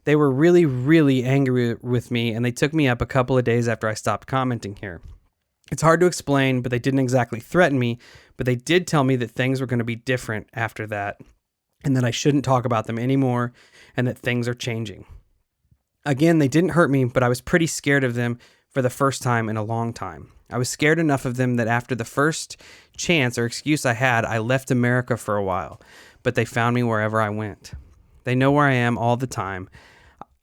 They were really, really angry with me, and they took me up a couple of days after I stopped commenting here. It's hard to explain, but they didn't exactly threaten me, but they did tell me that things were going to be different after that, and that I shouldn't talk about them anymore, and that things are changing. Again, they didn't hurt me, but I was pretty scared of them for the first time in a long time. I was scared enough of them that after the first chance or excuse I had, I left America for a while, but they found me wherever I went. They know where I am all the time,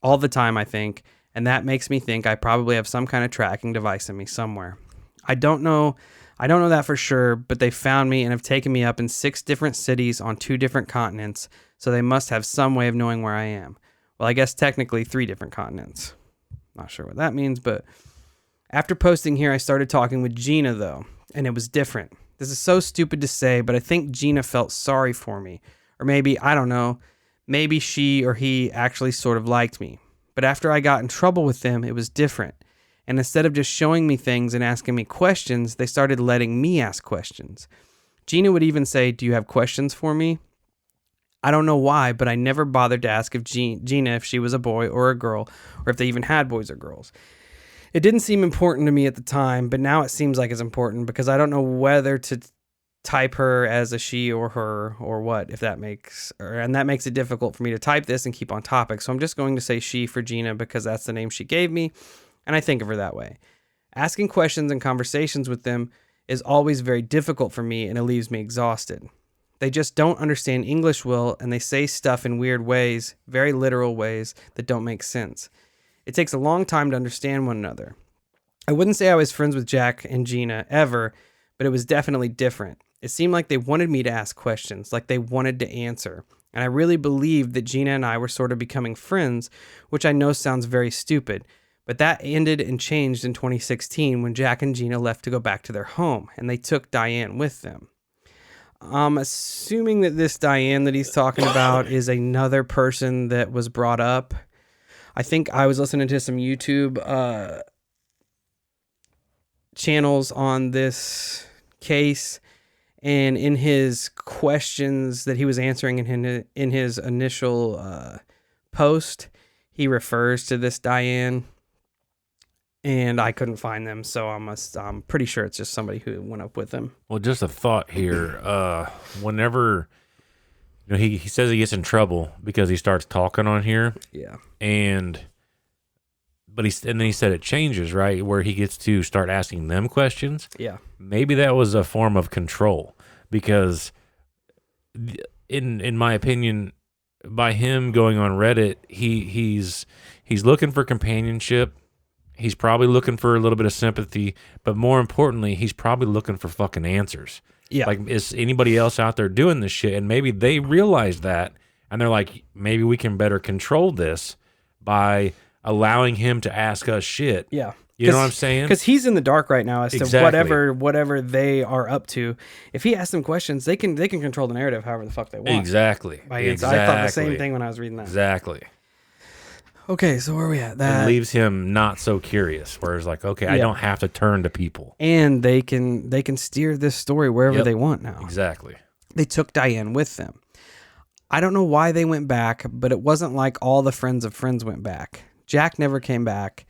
I think, and that makes me think I probably have some kind of tracking device in me somewhere. I don't know that for sure, but they found me and have taken me up in 6 different cities on 2 different continents, so they must have some way of knowing where I am. Well, I guess technically 3 different continents. Not sure what that means, but after posting here, I started talking with Gina, though, and it was different. This is so stupid to say, but I think Gina felt sorry for me. Or maybe, I don't know, maybe she or he actually sort of liked me. But after I got in trouble with them, it was different. And instead of just showing me things and asking me questions, they started letting me ask questions. Gina would even say, "Do you have questions for me?" I don't know why, but I never bothered to ask if Gina if she was a boy or a girl, or if they even had boys or girls. It didn't seem important to me at the time, but now it seems like it's important because I don't know whether to type her as a she or her or what, if that makes, and that makes it difficult for me to type this and keep on topic. So I'm just going to say she for Gina because that's the name she gave me, and I think of her that way. Asking questions and conversations with them is always very difficult for me, and it leaves me exhausted. They just don't understand English well, and they say stuff in weird ways, very literal ways that don't make sense. It takes a long time to understand one another. I wouldn't say I was friends with Jack and Gina ever, but it was definitely different. It seemed like they wanted me to ask questions, like they wanted to answer. And I really believed that Gina and I were sort of becoming friends, which I know sounds very stupid. But that ended and changed in 2016 when Jack and Gina left to go back to their home, and they took Diane with them. I'm assuming that this Diane that he's talking about is another person that was brought up. I think I was listening to some YouTube channels on this case, and in his questions that he was answering in his initial post, he refers to this Diane, and I couldn't find them, so I'm pretty sure it's just somebody who went up with him. Well, just a thought here. Whenever he says he gets in trouble because he starts talking on here. Yeah. And then he said it changes, right? Where he gets to start asking them questions. Yeah. Maybe that was a form of control because in my opinion, by him going on Reddit, he's looking for companionship. He's probably looking for a little bit of sympathy, but more importantly, he's probably looking for fucking answers. Yeah. Like, is anybody else out there doing this shit? And maybe they realize that, and they're like, maybe we can better control this by allowing him to ask us shit. Yeah. You know what I'm saying? Because he's in the dark right now as to Exactly. whatever they are up to. If he asks them questions, they can control the narrative however the fuck they want. Exactly. I thought the same thing when I was reading that. Exactly. Okay, so where are we at? It leaves him not so curious. Whereas, like, okay, I don't have to turn to people, and they can steer this story wherever they want now. Exactly. They took Diane with them. I don't know why they went back, but it wasn't like all the friends of friends went back. Jack never came back,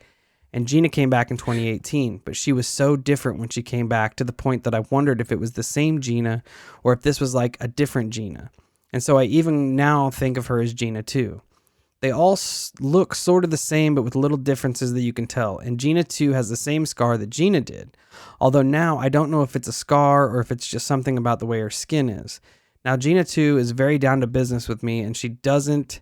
and Gina came back in 2018, but she was so different when she came back to the point that I wondered if it was the same Gina or if this was like a different Gina. And so I even now think of her as Gina too. They all look sort of the same, but with little differences that you can tell. And Gina, too, has the same scar that Gina did. Although now I don't know if it's a scar or if it's just something about the way her skin is. Now, Gina, too, is very down to business with me, and she doesn't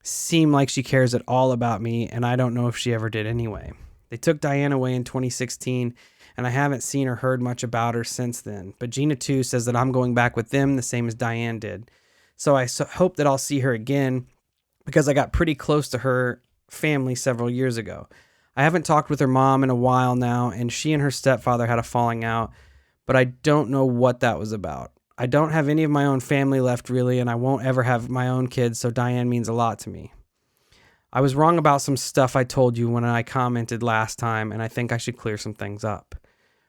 seem like she cares at all about me, and I don't know if she ever did anyway. They took Diane away in 2016, and I haven't seen or heard much about her since then. But Gina, too, says that I'm going back with them the same as Diane did. So I hope that I'll see her again, because I got pretty close to her family several years ago. I haven't talked with her mom in a while now, and she and her stepfather had a falling out, but I don't know what that was about. I don't have any of my own family left, really, and I won't ever have my own kids, so Diane means a lot to me. I was wrong about some stuff I told you when I commented last time, and I think I should clear some things up.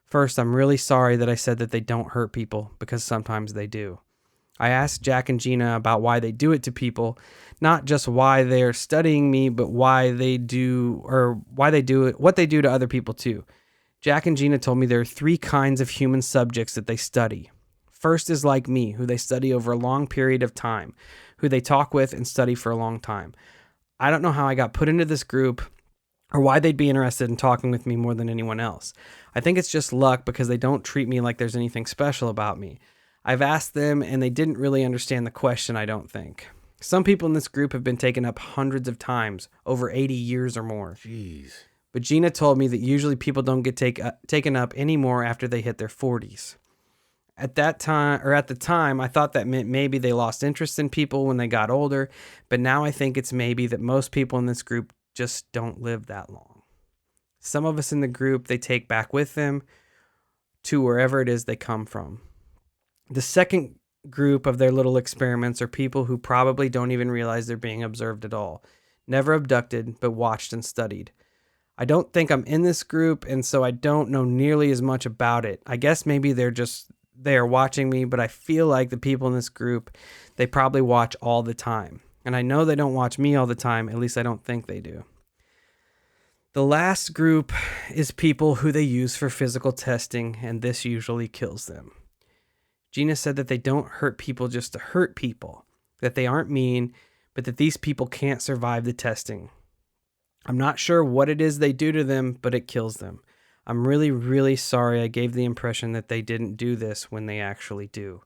First, I'm really sorry that I said that they don't hurt people, because sometimes they do. I asked Jack and Gina about why they do it to people, not just why they're studying me, but why they do, or why they do it, what they do to other people too. Jack and Gina told me there are 3 kinds of human subjects that they study. First is like me, who they study over a long period of time, who they talk with and study for a long time. I don't know how I got put into this group or why they'd be interested in talking with me more than anyone else. I think it's just luck because they don't treat me like there's anything special about me. I've asked them, and they didn't really understand the question, I don't think. Some people in this group have been taken up hundreds of times, over 80 years or more. Jeez. But Gina told me that usually people don't get taken up anymore after they hit their 40s. At the time, I thought that meant maybe they lost interest in people when they got older, but now I think it's maybe that most people in this group just don't live that long. Some of us in the group, they take back with them to wherever it is they come from. The second group of their little experiments are people who probably don't even realize they're being observed at all. Never abducted, but watched and studied. I don't think I'm in this group, and so I don't know nearly as much about it. I guess maybe they are watching me, but I feel like the people in this group, they probably watch all the time. And I know they don't watch me all the time, at least I don't think they do. The last group is people who they use for physical testing, and this usually kills them. Gina said that they don't hurt people just to hurt people, that they aren't mean, but that these people can't survive the testing. I'm not sure what it is they do to them, but it kills them. I'm really, really sorry I gave the impression that they didn't do this when they actually do.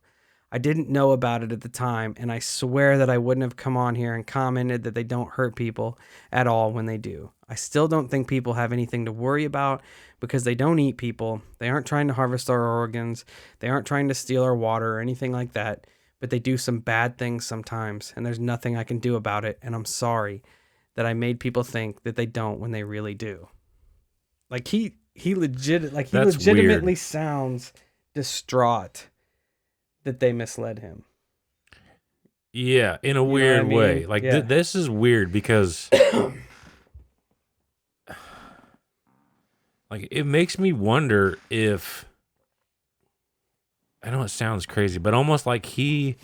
I didn't know about it at the time, and I swear that I wouldn't have come on here and commented that they don't hurt people at all when they do. I still don't think people have anything to worry about because they don't eat people. They aren't trying to harvest our organs. They aren't trying to steal our water or anything like that, but they do some bad things sometimes, and there's nothing I can do about it, and I'm sorry that I made people think that they don't when they really do. Like he legitimately weird. sounds distraught that they misled him. Yeah, in a weird way. Like this is weird because like it makes me wonder if I know it sounds crazy, but almost like this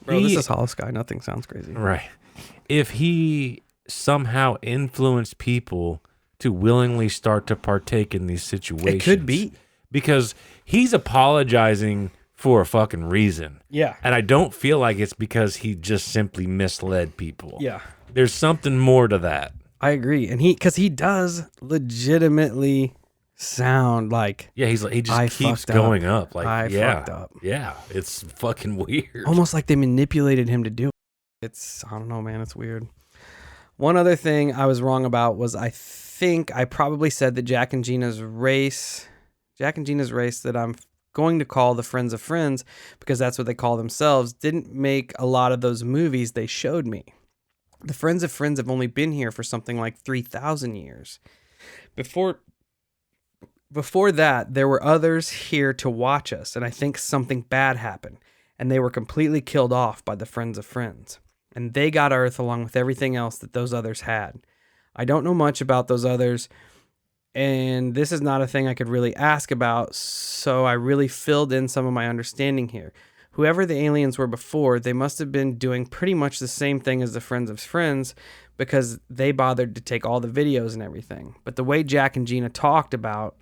is Hollow Sky. Nothing sounds crazy. Right. If he somehow influenced people to willingly start to partake in these situations. It could be. Because he's apologizing for a fucking reason. Yeah. And I don't feel like it's because he just simply misled people. Yeah. There's something more to that. I agree. And because he does legitimately sound like... Yeah, he just keeps going up. Like, I fucked up. Yeah, it's fucking weird. Almost like they manipulated him to do it. I don't know, man. It's weird. One other thing I was wrong about was I think I probably said that Jack and Gina's race that I'm going to call the Friends of Friends, because that's what they call themselves, didn't make a lot of those movies they showed me. The Friends of Friends have only been here for something like 3,000 years. Before that, there were others here to watch us, and I think something bad happened, and they were completely killed off by the Friends of Friends. And they got Earth along with everything else that those others had. I don't know much about those others, and this is not a thing I could really ask about, so I really filled in some of my understanding here. Whoever the aliens were before, they must have been doing pretty much the same thing as the Friends of Friends, because they bothered to take all the videos and everything. But the way Jack and Gina talked about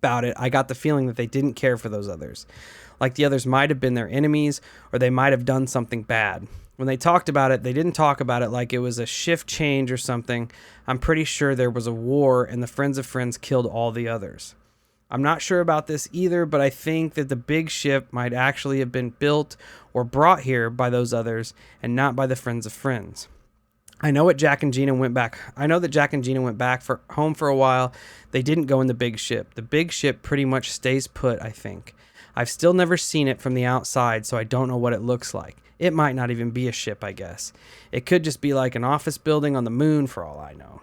it, I got the feeling that they didn't care for those others. Like the others might have been their enemies, or they might have done something bad. When they talked about it, they didn't talk about it like it was a shift change or something. I'm pretty sure there was a war and the Friends of Friends killed all the others. I'm not sure about this either, but I think that the big ship might actually have been built or brought here by those others and not by the Friends of Friends. I know that Jack and Gina went back home for a while. They didn't go in the big ship. The big ship pretty much stays put, I think. I've still never seen it from the outside, so I don't know what it looks like. It might not even be a ship, I guess. It could just be like an office building on the moon for all I know.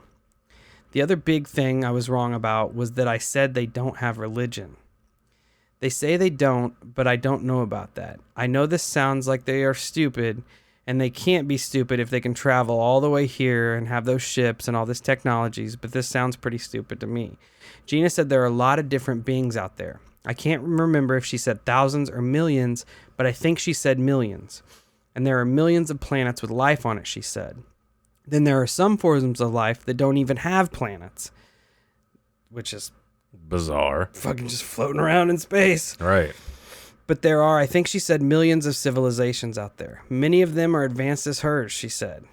The other big thing I was wrong about was that I said they don't have religion. They say they don't, but I don't know about that. I know this sounds like they are stupid, and they can't be stupid if they can travel all the way here and have those ships and all this technologies, but this sounds pretty stupid to me. Gina said there are a lot of different beings out there. I can't remember if she said thousands or millions, but I think she said millions. And there are millions of planets with life on it, she said. Then there are some forms of life that don't even have planets, which is bizarre. Fucking just floating around in space. Right. But there are, I think she said, millions of civilizations out there. Many of them are advanced as hers, she said.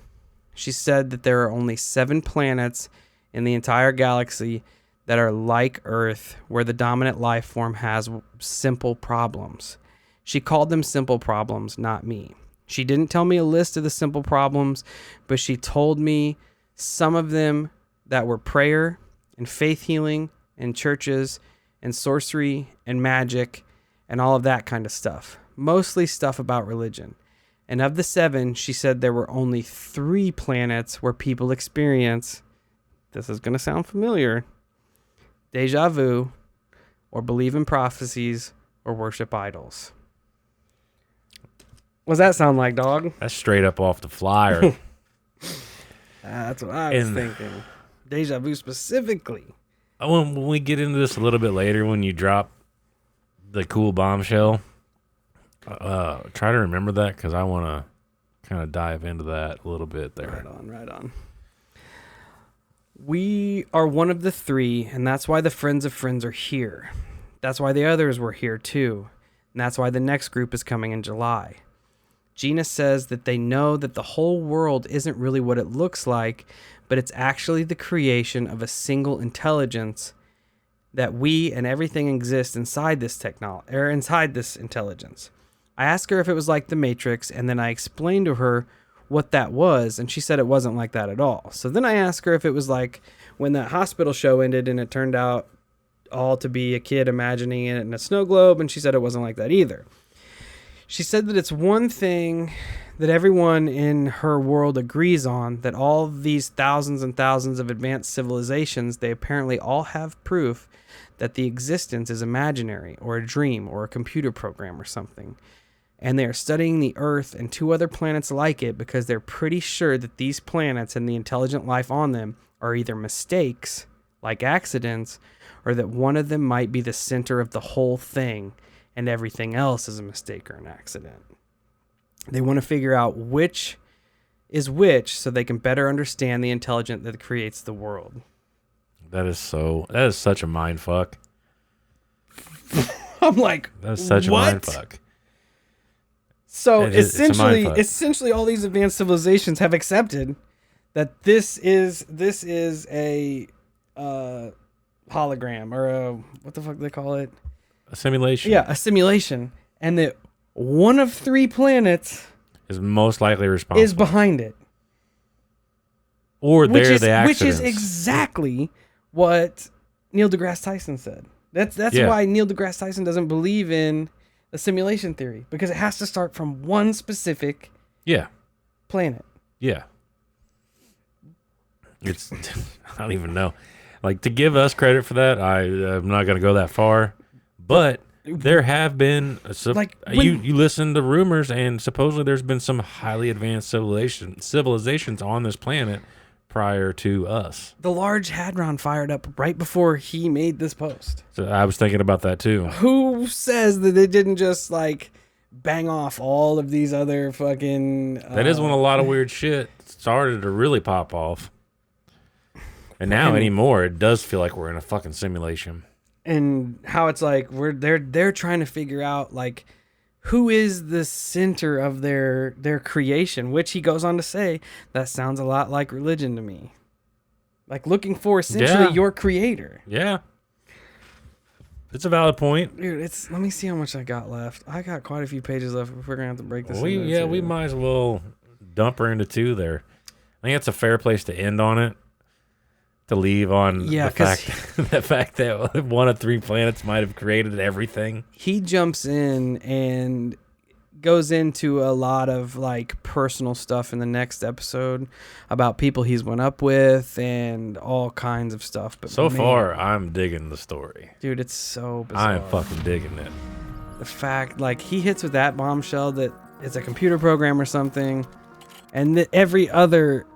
She said that there are only 7 planets in the entire galaxy that are like Earth, where the dominant life form has simple problems. She called them simple problems, not me. She didn't tell me a list of the simple problems, but she told me some of them that were prayer and faith healing and churches and sorcery and magic and all of that kind of stuff. Mostly stuff about religion. And of the 7, she said there were only 3 planets where people experience, this is going to sound familiar, deja vu, or believe in prophecies, or worship idols. What's that sound like, dog? That's straight up off the flyer. That's what I was thinking. Deja vu specifically. When we get into this a little bit later, when you drop the cool bombshell, try to remember that, because I want to kind of dive into that a little bit there. Right on. We are one of the 3, and that's why the friends of friends are here. That's why the others were here too. And that's why the next group is coming in July. Gina says that they know that the whole world isn't really what it looks like, but it's actually the creation of a single intelligence, that we and everything exist inside this technology, or inside this intelligence. I asked her if it was like the Matrix, and then I explained to her what that was, and she said it wasn't like that at all. So then I asked her if it was like when that hospital show ended and it turned out all to be a kid imagining it in a snow globe, and she said it wasn't like that either. She said that it's one thing that everyone in her world agrees on, that all these thousands and thousands of advanced civilizations, they apparently all have proof that the existence is imaginary, or a dream, or a computer program or something. And they are studying the Earth and 2 other planets like it because they're pretty sure that these planets and the intelligent life on them are either mistakes, like accidents, or that one of them might be the center of the whole thing and everything else is a mistake or an accident. They want to figure out which is which so they can better understand the intelligence that creates the world. That is such a mind fuck. I'm like, that's such what? a mind fuck. So essentially all these advanced civilizations have accepted that this is a hologram, or a, what the fuck do they call it? A simulation. Yeah, a simulation. And that one of 3 planets is most likely responsible. Is behind it. Or they're the accidents. Which is exactly what Neil deGrasse Tyson said. That's why Neil deGrasse Tyson doesn't believe in the simulation theory, because it has to start from one specific planet. Yeah. It's I don't even know. Like, to give us credit for that, I'm not going to go that far. But there have been you listen to rumors, and supposedly there's been some highly advanced civilizations on this planet prior to us. The Large Hadron fired up right before he made this post. So I was thinking about that too. Who says that they didn't just like bang off all of these other fucking... that is when a lot of weird shit started to really pop off. And now anymore, it does feel like we're in a fucking simulation. And how it's like they're trying to figure out like who is the center of their creation, which he goes on to say that sounds a lot like religion to me. Like looking for essentially your creator. Yeah. It's a valid point. Dude, let me see how much I got left. I got quite a few pages left. We're gonna have to break this. We might as well dump her into 2 there. I think it's a fair place to end on it. To leave on the fact that one of 3 planets might have created everything. He jumps in and goes into a lot of like personal stuff in the next episode about people he's went up with and all kinds of stuff. But so far, I'm digging the story. Dude, it's so bizarre. I'm fucking digging it. The fact, like, he hits with that bombshell that it's a computer program or something, and that every other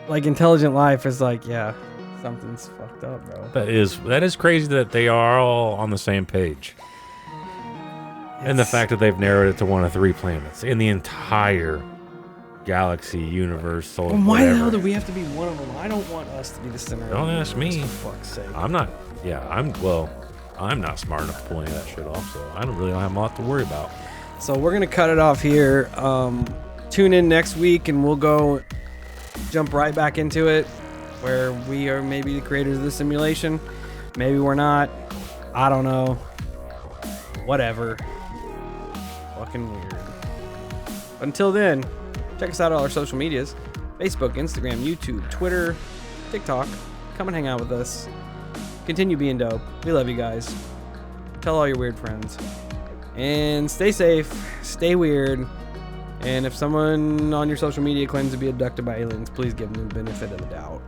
like intelligent life is like, yeah, something's fucked up, bro. That is crazy that they are all on the same page. And the fact that they've narrowed it to one of 3 planets in the entire galaxy, universe, solar. Well, why the hell do we have to be one of them? I don't want us to be the center. Don't ask me. For fuck's sake. I'm not. Yeah, I'm not smart enough to pull any of that shit off, so I don't have a lot to worry about. So we're gonna cut it off here. Tune in next week, and we'll go jump right back into it, where we are maybe the creators of the simulation. Maybe we're not. I don't know. Whatever. Fucking weird. But until then, check us out on all our social medias. Facebook, Instagram, YouTube, Twitter, TikTok. Come and hang out with us. Continue being dope. We love you guys. Tell all your weird friends. And stay safe. Stay weird. And if someone on your social media claims to be abducted by aliens, please give them the benefit of the doubt.